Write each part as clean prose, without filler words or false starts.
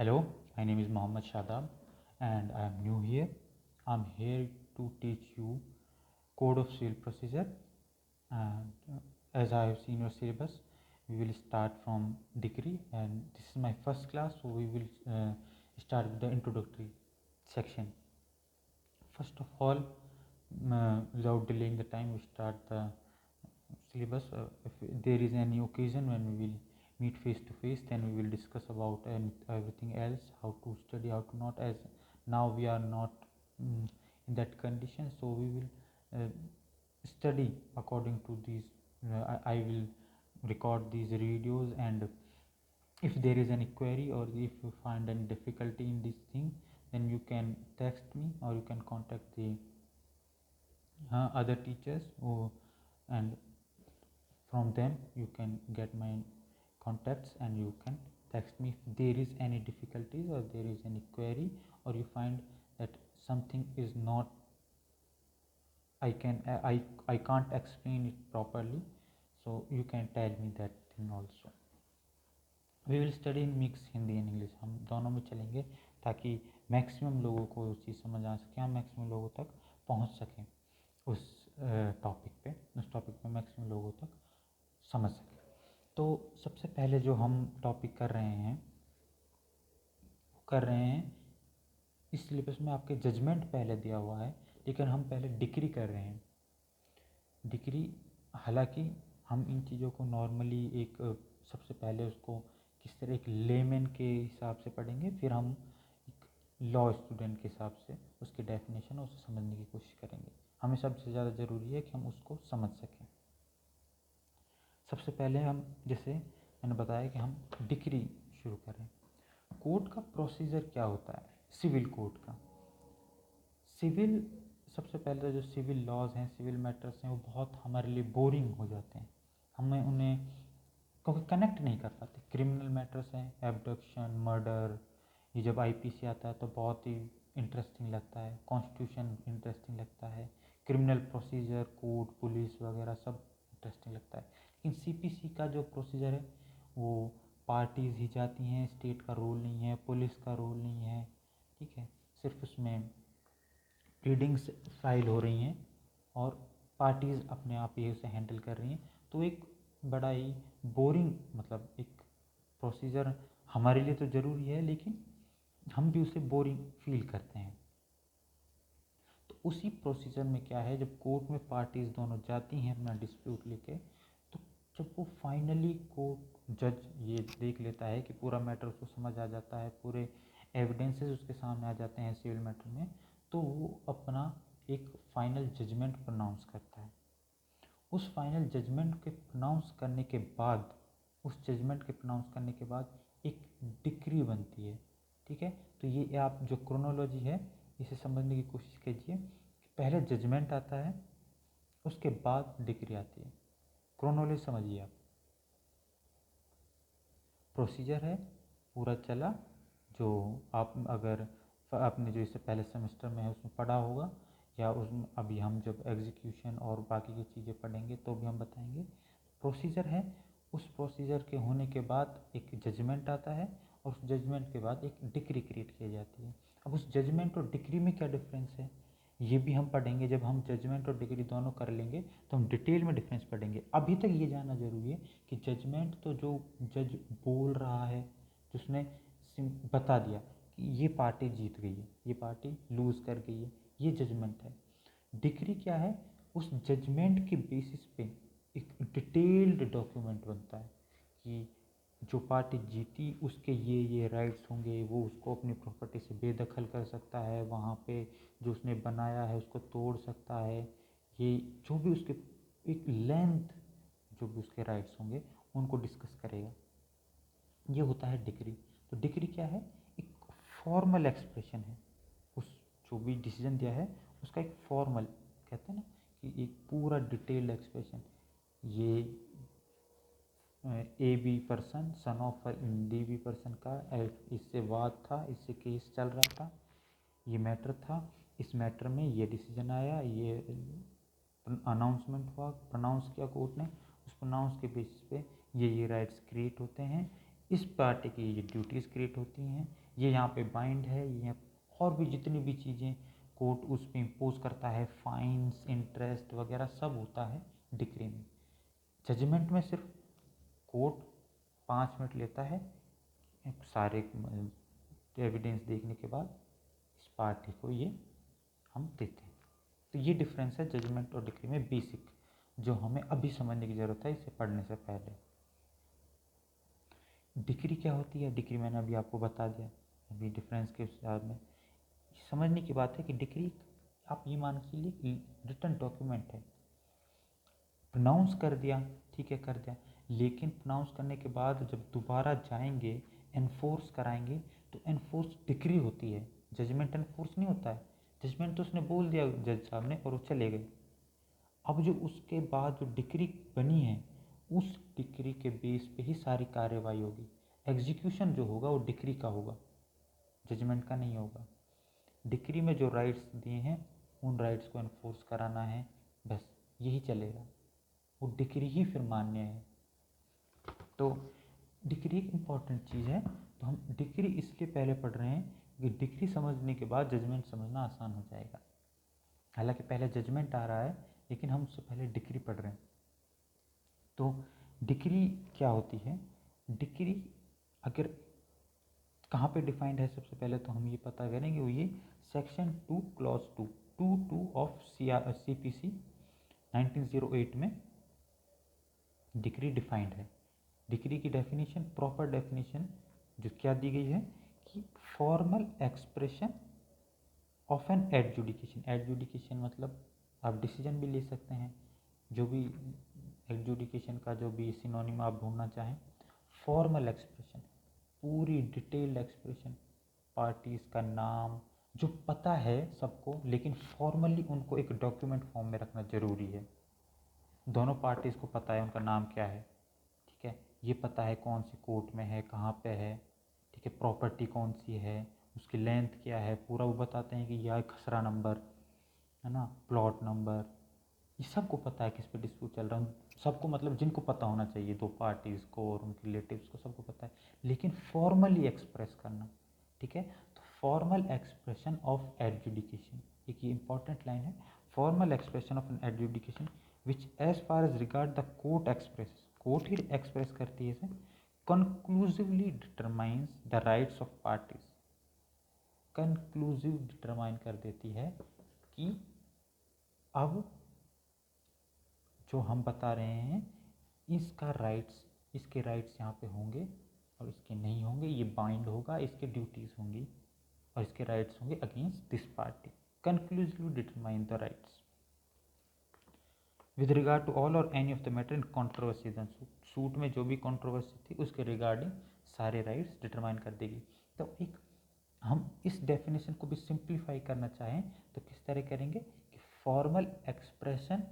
Hello, my name is Mohammad Shadab and I am new here. I am here to teach you Code of Civil Procedure, and as I have seen your syllabus, we will start from degree, and this is my first class, so we will start with the introductory section. First of all, without delaying the time, we start the syllabus. If there is any occasion when we will meet face to face, then we will discuss about everything else, how to study, how to not, as now we are not in that condition, so we will study according to these. I will record these videos, and if there is any query or if you find any difficulty in this thing, then you can text me or you can contact the other teachers and from them you can get my contacts and you can text me if there is any difficulties or there is any query, or you find that something is not, I can't explain it properly, so you can tell me that thing also. We will study in mix Hindi and English, हम दोनों में चलेंगे ताकि maximum लोगों को उस चीज़ समझ आ सके, हम मैक्सिमम लोगों तक पहुंच सकें उस टॉपिक पे मैक्सिमम लोगों तक समझ सकें। तो सबसे पहले जो हम टॉपिक कर रहे हैं इस सिलेबस में आपके जजमेंट पहले दिया हुआ है, लेकिन हम पहले डिक्री कर रहे हैं। डिक्री, हालांकि हम इन चीज़ों को नॉर्मली एक सबसे पहले उसको किस तरह एक लेमैन के हिसाब से पढ़ेंगे, फिर हम एक लॉ स्टूडेंट के हिसाब से उसकी डेफिनेशन और उसे समझने की कोशिश करेंगे। हमें सबसे ज़्यादा ज़रूरी है कि हम उसको समझ सकें। सबसे पहले हम, जैसे मैंने बताया कि हम डिक्री शुरू करें। कोर्ट का प्रोसीजर क्या होता है? सिविल कोर्ट का सिविल, सबसे पहले तो जो सिविल लॉज हैं, सिविल मैटर्स हैं, वो बहुत हमारे लिए बोरिंग हो जाते हैं, हमें उन्हें क्योंकि कनेक्ट नहीं कर पाते। क्रिमिनल मैटर्स हैं, एब्डक्शन, मर्डर, ये जब आईपीसी आता है तो बहुत ही इंटरेस्टिंग लगता है, कॉन्स्टिट्यूशन इंटरेस्टिंग लगता है, क्रिमिनल प्रोसीजर, कोर्ट, पुलिस वगैरह सब इंटरेस्टिंग लगता है। लेकिन सीपीसी का जो प्रोसीजर है वो पार्टीज ही जाती हैं, स्टेट का रोल नहीं है, पुलिस का रोल नहीं है, ठीक है, सिर्फ उसमें प्लीडिंग्स फाइल हो रही हैं और पार्टीज़ अपने आप ही उसे हैंडल कर रही हैं। तो एक बड़ा ही बोरिंग, मतलब एक प्रोसीजर हमारे लिए तो ज़रूरी है, लेकिन हम भी उसे बोरिंग फील करते हैं। तो उसी प्रोसीजर में क्या है, जब कोर्ट में पार्टीज़ दोनों जाती हैं अपना डिस्प्यूट लेके, तो जब वो फाइनली कोर्ट जज ये देख लेता है कि पूरा मैटर उसको समझ आ जाता है, पूरे एविडेंसेस उसके सामने आ जाते हैं सिविल मैटर में, तो वो अपना एक फाइनल जजमेंट प्रोनाउंस करता है। उस फाइनल जजमेंट के प्रोनाउंस करने के बाद, एक डिक्री बनती है, ठीक है। तो ये आप जो क्रोनोलॉजी है इसे समझने की कोशिश कीजिए। पहले जजमेंट आता है, उसके बाद डिक्री आती है। क्रोनोलॉजी समझिए आप। प्रोसीजर है पूरा चला, जो आप अगर आपने जो इससे पहले सेमेस्टर में है उसमें पढ़ा होगा, या उसमें अभी हम जब एग्जीक्यूशन और बाकी की चीज़ें पढ़ेंगे तो भी हम बताएंगे। प्रोसीजर है, उस प्रोसीजर के होने के बाद एक जजमेंट आता है और उस जजमेंट के बाद एक डिक्री क्रिएट की जाती है। अब उस जजमेंट और डिक्री में क्या डिफरेंस है ये भी हम पढ़ेंगे। जब हम जजमेंट और डिक्री दोनों कर लेंगे तो हम डिटेल में डिफरेंस पढ़ेंगे। अभी तक ये जानना ज़रूरी है कि जजमेंट तो जो जज बोल रहा है, जिसने बता दिया कि ये पार्टी जीत गई है, ये पार्टी लूज़ कर गई है, ये जजमेंट है। डिक्री क्या है? उस जजमेंट के बेसिस पे एक डिटेल्ड डॉक्यूमेंट बनता है कि जो पार्टी जीती उसके ये राइट्स होंगे, वो उसको अपनी प्रॉपर्टी से बेदखल कर सकता है, वहाँ पे जो उसने बनाया है उसको तोड़ सकता है, ये जो भी उसके एक लेंथ, जो भी उसके राइट्स होंगे उनको डिस्कस करेगा। ये होता है डिक्री। तो डिक्री क्या है? एक फॉर्मल एक्सप्रेशन है, उस जो भी डिसीजन दिया है उसका एक फॉर्मल, कहते हैं ना कि एक पूरा डिटेल्ड एक्सप्रेशन। ये A B person son of D B person का इससे वाद था, इससे केस चल रहा था, ये मैटर था, इस मैटर में ये डिसीजन आया, ये अनाउंसमेंट हुआ, प्रोनाउंस किया कोर्ट ने, उस प्रोनाउंस के बेसिस पे ये राइट्स क्रिएट होते हैं, इस पार्टी की ये ड्यूटीज़ क्रिएट होती हैं, ये यहाँ पे बाइंड है, ये और भी जितनी भी चीज़ें कोर्ट उस पर इम्पोज करता है, फाइन्स, इंटरेस्ट वगैरह सब होता है डिक्री में। जजमेंट में सिर्फ कोर्ट 5 मिनट लेता है सारे एविडेंस देखने के बाद, इस पार्टी को ये हम देते हैं। तो ये डिफरेंस है जजमेंट और डिक्री में बेसिक, जो हमें अभी समझने की ज़रूरत है इसे पढ़ने से पहले। डिक्री क्या होती है? डिक्री मैंने अभी आपको बता दिया, अभी डिफरेंस के हिसाब में समझने की बात है कि डिक्री आप ये मान के लिए रिटन डॉक्यूमेंट है, प्रोनाउंस कर दिया, ठीक है कर दिया, लेकिन प्रोनाउंस करने के बाद जब दोबारा जाएंगे एनफोर्स कराएंगे तो एनफोर्स डिक्री होती है, जजमेंट एनफोर्स नहीं होता है। जजमेंट तो उसने बोल दिया जज साहब ने और वो चले गए। अब जो उसके बाद जो डिक्री बनी है उस डिक्री के बेस पे ही सारी कार्यवाही होगी। एग्जीक्यूशन जो होगा वो डिक्री का होगा, जजमेंट का नहीं होगा। डिक्री में जो राइट्स दिए हैं उन राइट्स को एनफोर्स कराना है, बस यही चलेगा, वो डिक्री ही फिर मान्य है। तो डिक्री एक इम्पॉर्टेंट चीज़ है, तो हम डिक्री इसलिए पहले पढ़ रहे हैं कि डिक्री समझने के बाद जजमेंट समझना आसान हो जाएगा। हालांकि पहले जजमेंट आ रहा है लेकिन हम उससे पहले डिक्री पढ़ रहे हैं। तो डिक्री क्या होती है? डिक्री अगर कहाँ पे डिफाइंड है, सबसे पहले तो हम ये पता करेंगे, वो ये सेक्शन 2 क्लॉज 2 ऑफ CPC 1908 में डिक्री डिफाइंड है। डिक्री की डेफिनेशन, प्रॉपर डेफिनेशन जो क्या दी गई है कि formal expression of an adjudication. Adjudication मतलब आप डिसीजन भी ले सकते हैं, जो भी एडजुडिकेशन का जो भी सिनोनिम आप ढूंढना चाहें। फॉर्मल एक्सप्रेशन, पूरी डिटेल्ड एक्सप्रेशन, पार्टीज का नाम जो पता है सबको, लेकिन फॉर्मली उनको एक डॉक्यूमेंट फॉर्म में रखना जरूरी है। दोनों पार्टीज को पता है उनका नाम क्या है, ठीक है, ये पता है कौन सी कोर्ट में है, कहाँ पे है, ठीक है, प्रॉपर्टी कौन सी है, उसकी लेंथ क्या है, पूरा वो बताते हैं कि यह खसरा नंबर है ना, प्लॉट नंबर, ये सबको पता है किस पे डिस्प्यूट चल रहा है, सबको मतलब जिनको पता होना चाहिए, दो पार्टीज़ को और उनके रिलेटिव्स को, सबको पता है। लेकिन फॉर्मली एक्सप्रेस करना, ठीक है, तो फॉर्मल एक्सप्रेशन ऑफ एडजुडिकेशन, एक ये इंपॉर्टेंट लाइन है, formal expression of an adjudication which as far as regard the court express, court ही एक्सप्रेस करती है इसे, conclusively determines the rights of parties. Conclusive determine कर देती है कि अब जो हम बता रहे हैं इसका राइट्स, इसके राइट्स यहाँ पे होंगे और इसके नहीं होंगे, ये बाइंड होगा, इसके ड्यूटीज़ होंगी और इसके राइट्स होंगे against this party. Conclusively determine the rights with regard to all or any of the matter in controversy then suit. Suit में जो भी कॉन्ट्रोवर्सी थी उसके रिगार्डिंग सारे राइट्स डिटरमाइन कर देगी। तो एक हम इस डेफिनेशन को भी सिंप्लीफाई करना चाहें तो किस तरह करेंगे कि formal expression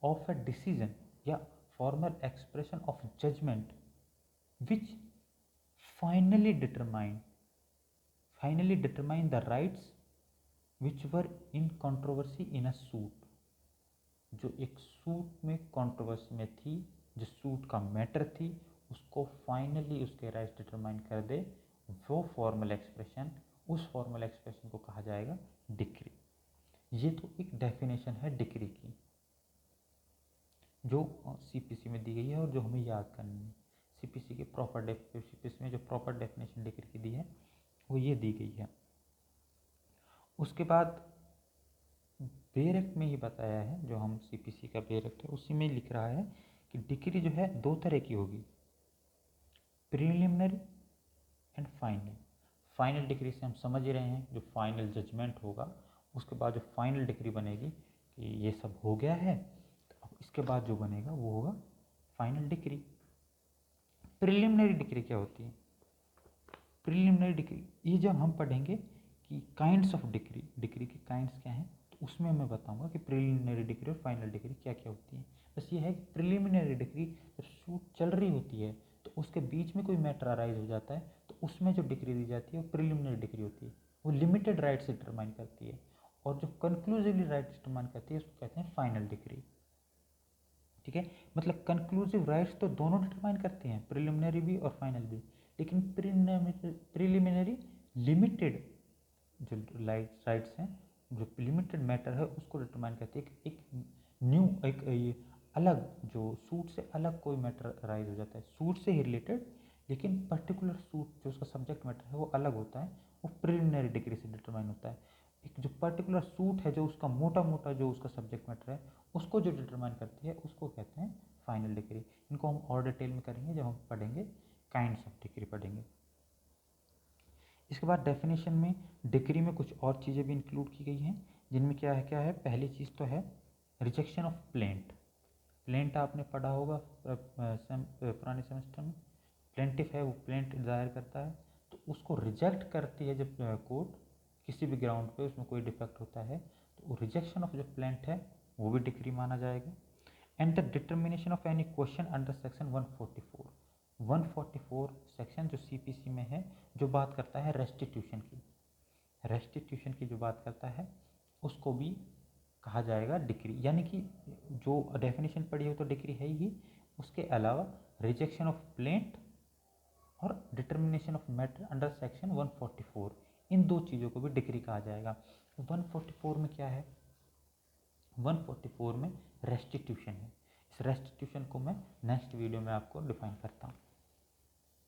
of a decision या formal expression of judgement which finally determine the rights which were in controversy in a suit. जो एक सूट में कंट्रोवर्सी में थी, जो सूट का मैटर थी, उसको फाइनली उसके राइट्स डिटरमाइन कर दे, वो फॉर्मल एक्सप्रेशन, उस फॉर्मल एक्सप्रेशन को कहा जाएगा डिक्री। ये तो एक डेफिनेशन है डिक्री की जो सीपीसी में दी गई है और जो हमें याद करनी है। सीपीसी के सीपीसी में जो प्रॉपर डेफिनेशन डिक्री की दी है वो ये दी गई है। उसके बाद बेयर एक्ट में ही बताया है, जो हम सीपीसी का बेयर एक्ट है उसी में लिख रहा है कि डिक्री जो है दो तरह की होगी, preliminary and final. Final decree से हम समझ ही रहे हैं जो फाइनल जजमेंट होगा, उसके बाद जो फाइनल डिक्री बनेगी कि ये सब हो गया है, तो अब इसके बाद जो बनेगा वो होगा फाइनल डिक्री। प्रीलिमिनरी डिक्री क्या होती है? प्रीलिमिनरी डिक्री ये जब हम पढ़ेंगे कि काइंड्स ऑफ डिक्री, डिक्री के काइंड्स क्या हैं, तो उसमें मैं बताऊंगा कि प्रीलिमिनरी डिक्री और फाइनल डिक्री क्या क्या होती है। बस ये है कि प्रीलिमिनरी डिक्री जब सूट चल रही होती है तो उसके बीच में कोई मैटर अराइज हो जाता है तो उसमें जो डिक्री दी जाती है वो प्रीलिमिनरी डिक्री होती है, वो लिमिटेड राइट से डिटरमाइन करती है। और जो कंक्लूसिवली राइट डिटरमाइन करती है उसको कहते हैं फाइनल डिक्री, ठीक है। मतलब कंक्लूसिव राइट्स तो दोनों डिटरमाइन करते हैं, प्रीलिमिनरी भी और फाइनल भी, लेकिन प्रिलिमिनरी लिमिटेड जो राइट्स हैं, जो लिमिटेड मैटर है उसको डिटरमाइन करती है। एक न्यू एक ये अलग जो सूट से अलग कोई मैटर राइज हो जाता है, सूट से ही रिलेटेड, लेकिन पर्टिकुलर सूट जो उसका सब्जेक्ट मैटर है वो अलग होता है, वो प्रिलिमिनरी डिग्री से डिटरमाइन होता है। एक जो पर्टिकुलर सूट है, जो उसका मोटा मोटा जो उसका सब्जेक्ट मैटर है उसको जो डिटरमाइन करती है उसको कहते हैं फाइनल डिग्री। इनको हम और डिटेल में करेंगे जब हम पढ़ेंगे काइंड्स ऑफ डिग्री पढ़ेंगे। इसके बाद डेफिनेशन में डिग्री में कुछ और चीज़ें भी इंक्लूड की गई हैं, जिनमें क्या है पहली चीज़ तो है रिजेक्शन ऑफ प्लेंट। प्लेंट आपने पढ़ा होगा पुराने सेमेस्टर में। प्लेंटिफ है वो प्लेंट दायर करता है तो उसको रिजेक्ट करती है जब कोर्ट किसी भी ग्राउंड पे उसमें कोई डिफेक्ट होता है तो रिजेक्शन ऑफ जो प्लेंट है वो भी डिग्री माना जाएगा। And the determination of any question under section 144 section जो सीपीसी में है, जो बात करता है रेस्टिट्यूशन की जो बात करता है उसको भी कहा जाएगा डिग्री। यानी कि जो डेफिनेशन पढ़ी हो तो डिग्री है ही, उसके अलावा रिजेक्शन ऑफ प्लेंट और determination of matter under section 144, इन दो चीज़ों को भी डिग्री कहा जाएगा। 144 में क्या है, 144 में रेस्टिट्यूशन है। इस रेस्टिट्यूशन को मैं नेक्स्ट वीडियो में आपको डिफाइन करता हूँ।